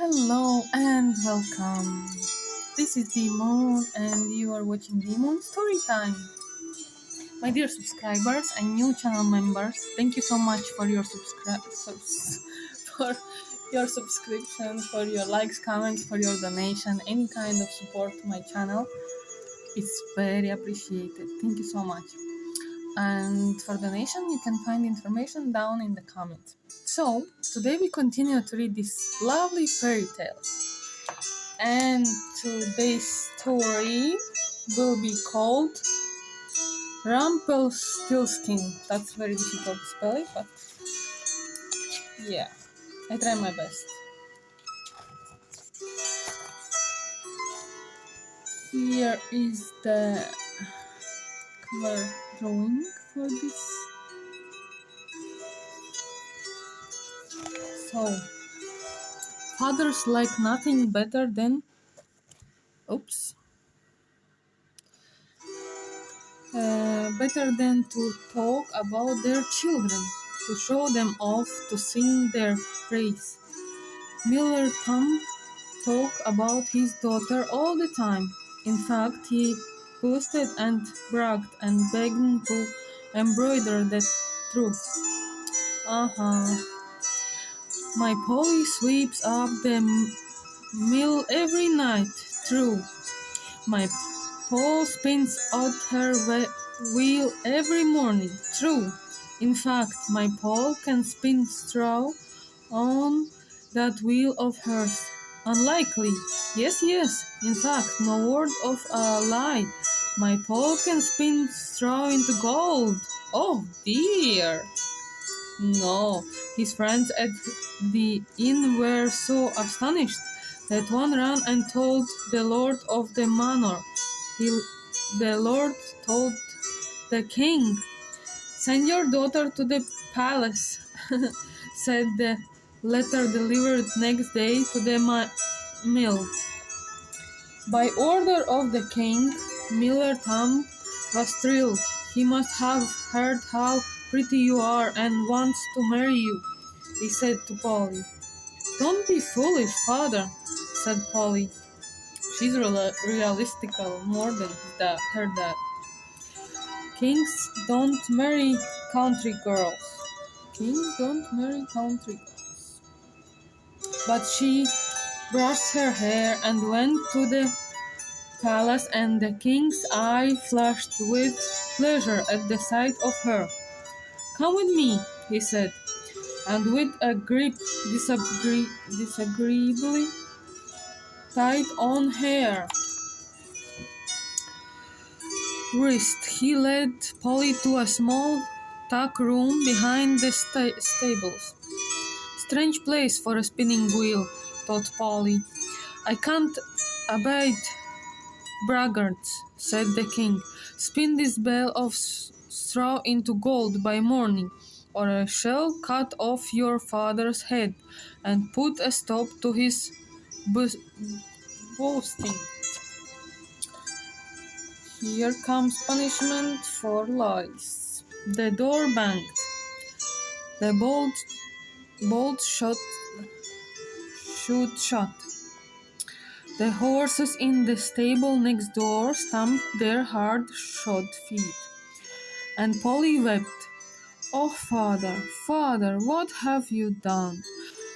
Hello and welcome. This is Demon and you are watching Demon Story Time. My dear subscribers and new channel members, thank you so much for your for your subscription, for your likes, comments, for your donation, any kind of support to my channel. It's very appreciated. Thank you so much. And for donation, you can find information down in the comments. So, today we continue to read this lovely fairy tale. And today's story will be called Rumpelstiltskin. That's very difficult to spell it, but yeah, I try my best. Here is the cover drawing for this. So, fathers like nothing better than better than to talk about their children, to show them off, to sing their praise. Miller Thumb talked about his daughter all the time. In fact, he boasted and bragged and begged to embroider the truth. My Polly sweeps up the mill every night. True. My Paul spins out her wheel every morning. True. In fact, my Paul can spin straw on that wheel of hers. Unlikely. Yes, yes. In fact, no word of a lie. My Paul can spin straw into gold. Oh dear. No. His friends at the inn were so astonished that one ran and told the lord of the manor. The lord told the king, "Send your daughter to the palace," said the letter delivered next day to the mill. By order of the king, Miller Thumb was thrilled. He must have heard how pretty you are and wants to marry you, he said to Polly. Don't be foolish, father, said Polly. She's realistical more than her dad. Kings don't marry country girls. Kings don't marry country girls. But she brushed her hair and went to the palace, and the king's eye flashed with pleasure at the sight of her. Come with me, he said, and with a grip disagreeably tight on her wrist, he led Polly to a small tuck room behind the stables. Strange place for a spinning wheel, thought Polly. I can't abide braggarts, said the king. Spin this bale of straw into gold by morning, or I shall cut off your father's head and put a stop to his boasting. Here comes punishment for lies. The door banged. The bolt should shut. The horses in the stable next door stamped their hard-shod feet. And Polly wept. Oh, father, father, what have you done?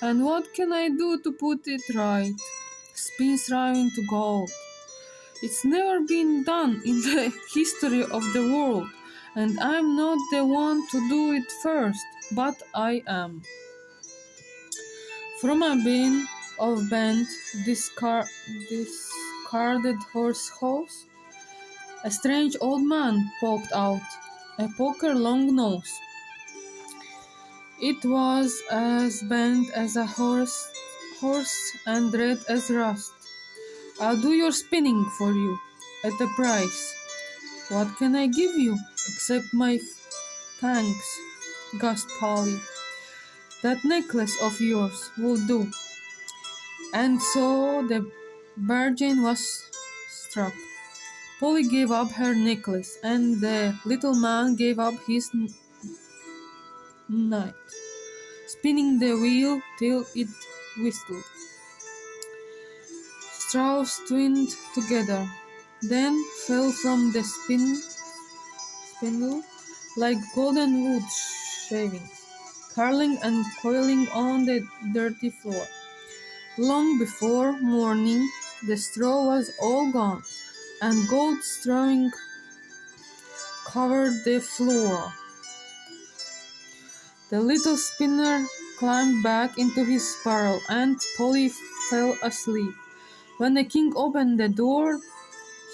And what can I do to put it right? Spin straw into gold. It's never been done in the history of the world, and I'm not the one to do it first, but I am. From a bin of bent, discarded horse hose, a strange old man poked out, a poker long nose. It was as bent as a horse and red as rust. I'll do your spinning for you, at a price. What can I give you, except my thanks? Gasped Polly. That necklace of yours will do. And so the bargain was struck. Polly gave up her necklace, and the little man gave up his knight, spinning the wheel till it whistled. straws twined together, then fell from the spindle like golden wood shavings, curling and coiling on the dirty floor. Long before morning, the straw was all gone, and gold strewing covered the floor. The little spinner climbed back into his barrel, and Polly fell asleep. When the king opened the door,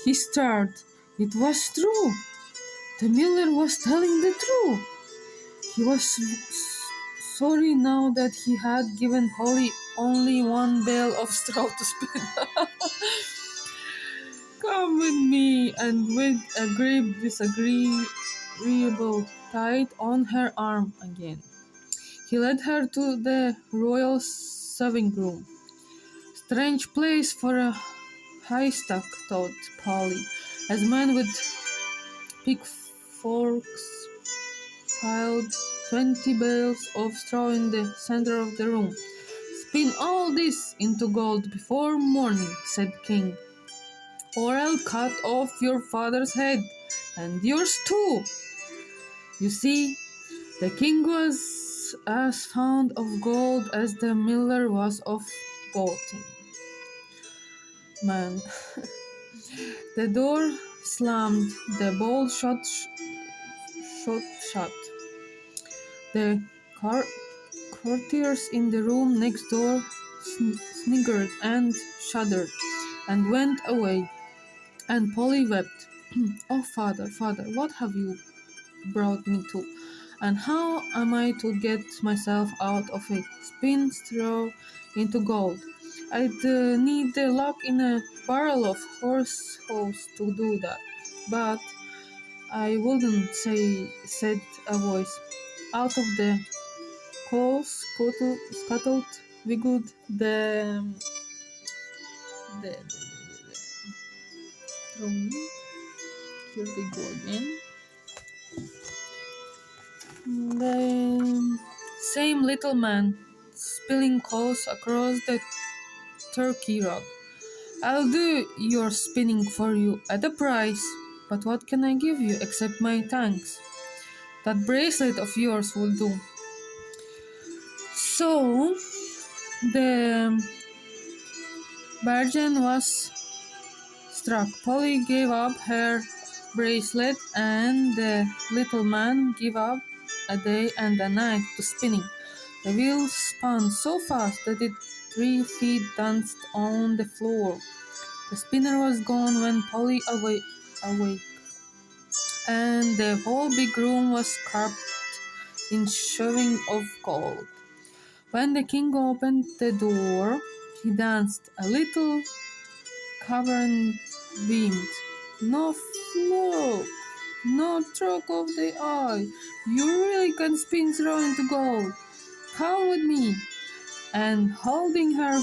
he stared. It was true. The miller was telling the truth. He was sorry now that he had given Polly only one bale of straw to spin. Come with me, and with a great disagreeable tight on her arm again, he led her to the royal serving room. Strange place for a haystack, thought Polly, as men with pitchforks piled 20 bales of straw in the center of the room. Spin all this into gold before morning, said King, or I'll cut off your father's head, and yours too. You see, the king was as fond of gold as the miller was of boating. Man, the door slammed, the bolt shut. The courtiers in the room next door sniggered and shuddered and went away, and Polly wept. Oh, father, father, what have you brought me to? And how am I to get myself out of it? Spin straw into gold. I'd need the luck in a barrel of horse hose to do that. But I wouldn't say, said a voice. Out of the coals scuttled wiggled the here they go again. The same little man spilling coals across the turkey rug. I'll do your spinning for you at a price, but what can I give you except my thanks? That bracelet of yours will do. So the bargain was struck. Polly gave up her bracelet, and the little man gave up a day and a night to spinning. The wheel spun so fast that it 3 feet danced on the floor. The spinner was gone when Polly awake, and the whole big room was carped in shoving of gold. When the king opened the door, he danced a little, cavern beamed. No fluke, no stroke of the eye. You really can spin straw into gold. Come with me. And holding her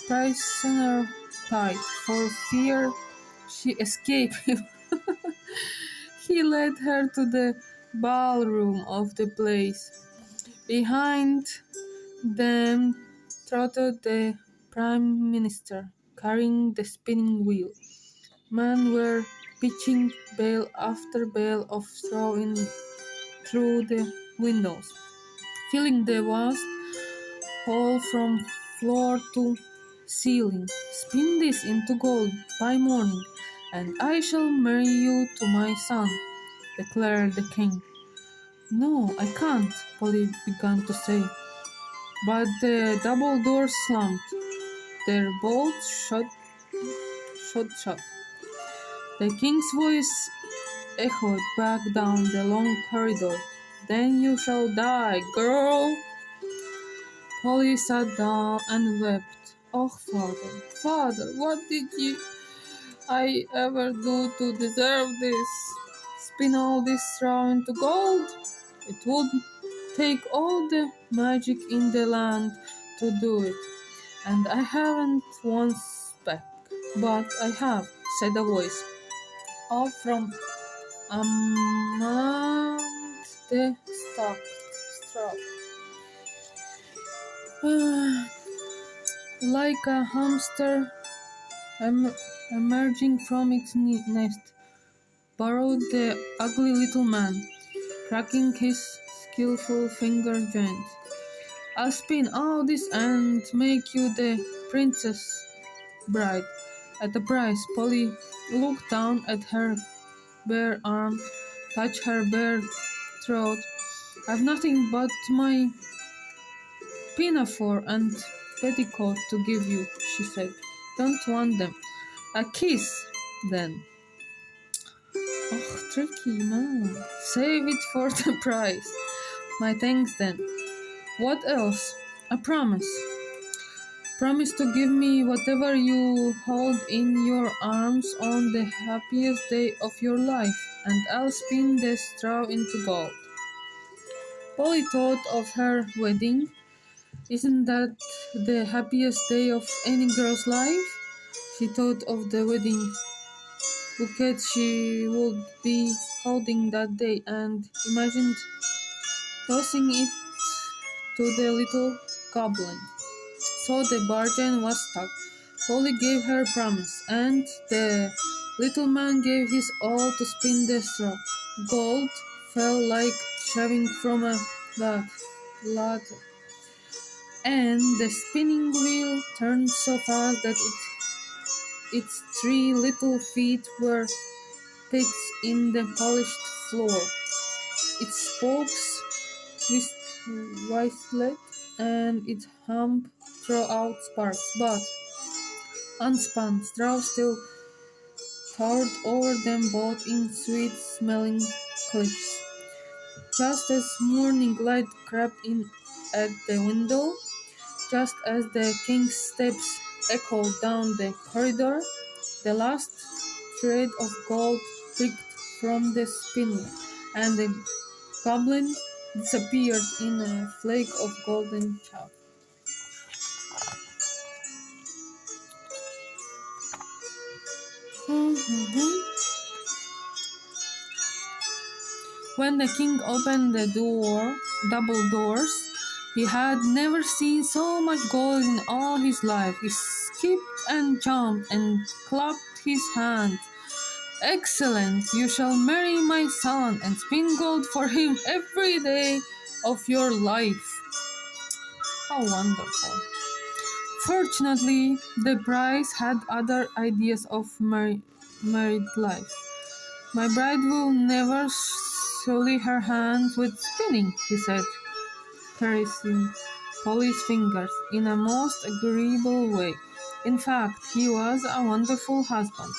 prisoner tight for fear she escaped him, he led her to the ballroom of the place. Behind them trotted the prime minister, carrying the spinning wheel. Men were pitching bale after bale of straw in through the windows, filling the vast hall from floor to ceiling. Spin this into gold by morning, and I shall marry you to my son, declared the king. No, I can't, Polly began to say, but the double doors slammed. Their bolts shut. The king's voice echoed back down the long corridor. Then you shall die, girl. Polly sat down and wept. Oh, father, father, what did I ever do to deserve this? Spin all this straw into gold? It would take all the magic in the land to do it, and I haven't one speck. But I have, said a voice, all from among the straw. Like a hamster em- emerging from its nest, burrowed the ugly little man, cracking his skillful finger joints. I'll spin all this and make you the princess bride. At the price, Polly looked down at her bare arm, touched her bare throat. I've nothing but my pinafore and petticoat to give you, she said. Don't want them. A kiss, then. Oh, tricky man. Save it for the prize. My thanks then. What else? A promise. Promise to give me whatever you hold in your arms on the happiest day of your life, and I'll spin the straw into gold. Polly thought of her wedding. Isn't that the happiest day of any girl's life? She thought of the wedding bouquet she would be holding that day and imagined tossing it to the little goblin. So the bargain was stuck. Polly gave her promise, and the little man gave his all to spin the straw. Gold fell like shaving from a ladder, and the spinning wheel turned so fast that its three little feet were pegs in the polished floor. Its spokes whistled, and its hump threw out sparks, but unspun straw still poured over them both in sweet-smelling cliffs. Just as morning light crept in at the window, just as the king's steps echoed down the corridor, the last thread of gold pricked from the spindle, and the goblin disappeared in a flake of golden chaff. When the king opened the double doors, he had never seen so much gold in all his life. He skipped and jumped and clapped his hands. Excellent! You shall marry my son and spin gold for him every day of your life. How wonderful! Fortunately, the bride had other ideas of married life. My bride will never sully her hands with spinning, he said, caressing Polly's fingers in a most agreeable way. In fact, he was a wonderful husband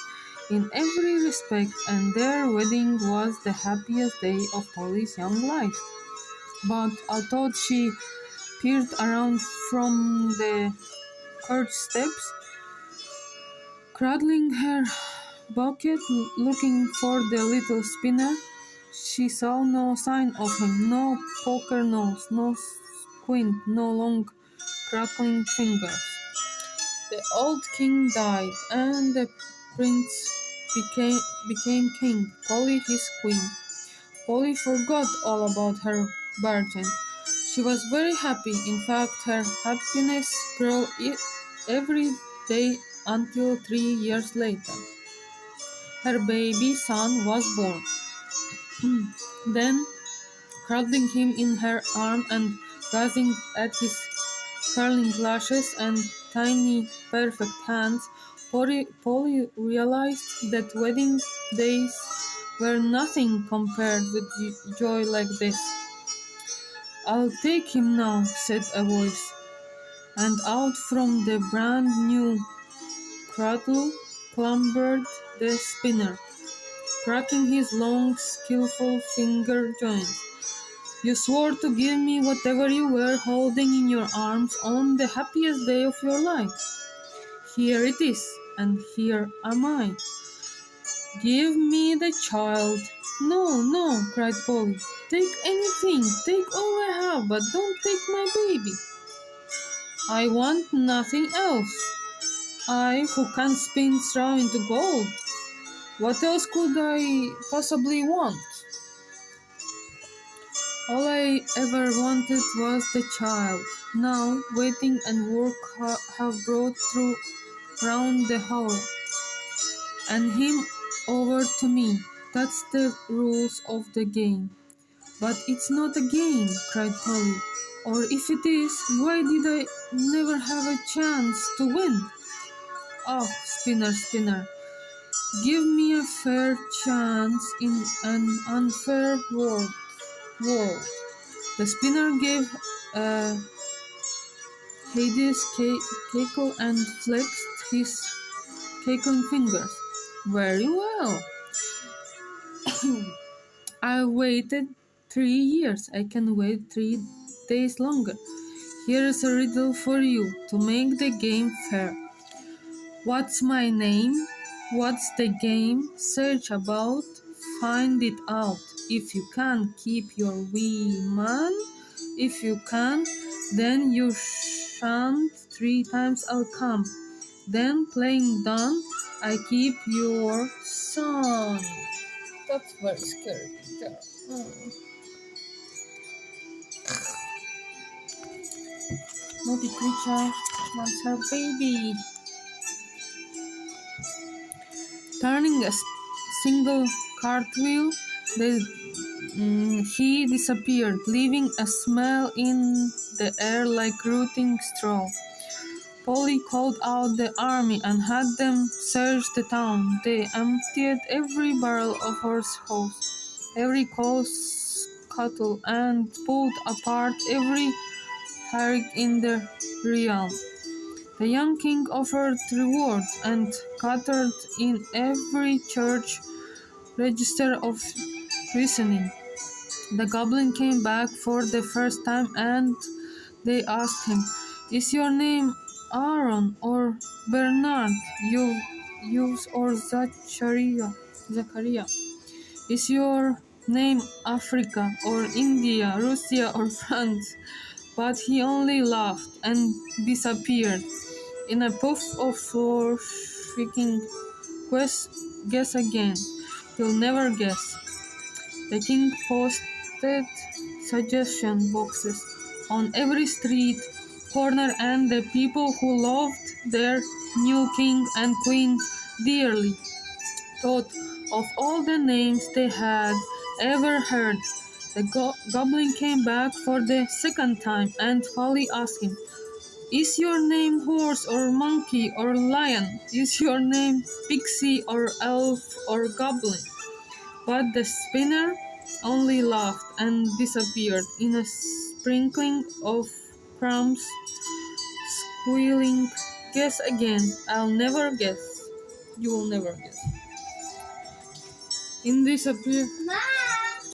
in every respect, and their wedding was the happiest day of Polly's young life. But although she peered around from the church steps, cradling her bucket, looking for the little spinner, she saw no sign of him, no poker nose, no squint, no long crackling fingers. The old king died, and the prince became king, Polly his queen. Polly forgot all about her bargain. She was very happy. In fact, her happiness grew every day until 3 years later. Her baby son was born. Then, cradling him in her arm and gazing at his curling lashes and tiny, perfect hands, Polly realized that wedding days were nothing compared with joy like this. I'll take him now, said a voice, and out from the brand new cradle clambered the spinner, cracking his long, skillful finger joints. You swore to give me whatever you were holding in your arms on the happiest day of your life. Here it is, and here am I. Give me the child. No, no, cried Polly. Take anything, take all I have, but don't take my baby. I want nothing else. I, who can spin straw into gold. What else could I possibly want? All I ever wanted was the child. Now, waiting and work have brought round the hole and him over to me. That's the rules of the game. But it's not a game, cried Polly. Or if it is, why did I never have a chance to win? Oh, Spinner, Spinner, give me a fair chance in an unfair world. The spinner gave a hideous cackle and flexed his cackling fingers. Very well. I waited 3 years. I can wait 3 days longer. Here is a riddle for you to make the game fair. What's my name? What's the game? Search about, find it out. If you can, keep your wee man. If you can, then you shan't. 3 times I'll come. Then playing done, I keep your son. That's very scary. Naughty creature wants her baby. Turning a single cartwheel, he disappeared, leaving a smell in the air like rotting straw. Polly called out the army and had them search the town. They emptied every barrel of horse, every scuttle, and pulled apart every harriet in the realm. The young king offered reward and catered in every church register of christening. The goblin came back for the first time and they asked him, "Is your name Aaron or Bernard, Yves or Zachariah? Is your name Africa or India, Russia or France?" But he only laughed and disappeared. In a puff of flour, shrieking, guess again. You'll never guess. The king posted suggestion boxes on every street corner, and the people who loved their new king and queen dearly thought of all the names they had ever heard. The goblin came back for the second time, and Polly asked him, "Is your name horse or monkey or lion? Is your name pixie or elf or goblin?" But the spinner only laughed and disappeared in a sprinkling of crumbs, squealing, "Guess again. I'll never guess. You will never guess." In disappear.